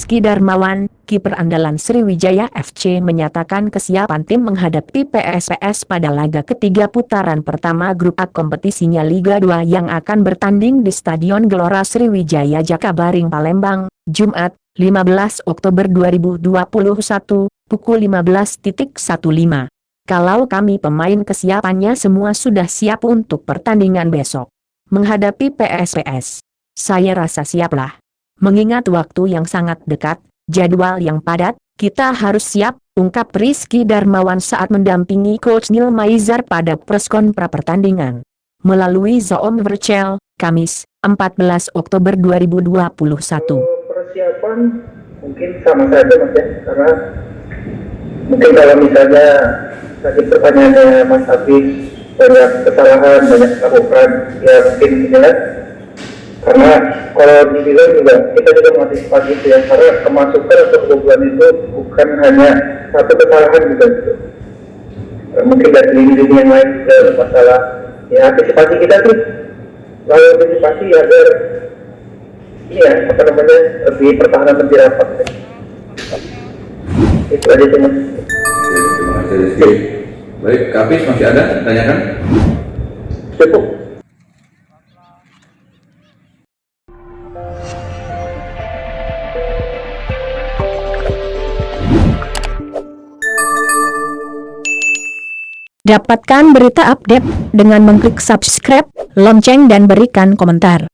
Rizky Darmawan, kiper andalan Sriwijaya FC menyatakan kesiapan tim menghadapi PSPS pada laga ketiga putaran pertama grup A kompetisinya Liga 2 yang akan bertanding di Stadion Gelora Sriwijaya Jakabaring Palembang, Jumat, 15 Oktober 2021, pukul 15.15. Kalau kami pemain kesiapannya semua sudah siap untuk pertandingan besok. Menghadapi PSPS. Saya rasa siaplah. Mengingat waktu yang sangat dekat, jadwal yang padat, kita harus siap, ungkap Rizky Darmawan saat mendampingi Coach Neil Maizar pada preskon pra-pertandingan. Melalui Zoom Virtual, Kamis, 14 Oktober 2021. Persiapan mungkin sama saja Mas ya, karena mungkin kalau misalnya tadi pertanyaannya Mas Hafiz banyak kesalahan, banyak lakukan, ya mungkin jelas. Karena kalau dibilang juga kita juga mengantisipasi itu ya, karena kemasukan atau kebobolan itu bukan hanya satu kesalahan juga gitu. Mungkin dari lini-lini yang lain juga masalah. Ya antisipasi kita tuh lalu antisipasi agar iya apa namanya lebih pertahanan lebih rapat. Itu aja sih Mas. Terima kasih Rizky. Baik, Kapis masih ada? Tanyakan. Cukup. Dapatkan berita update dengan mengklik subscribe, lonceng dan berikan komentar.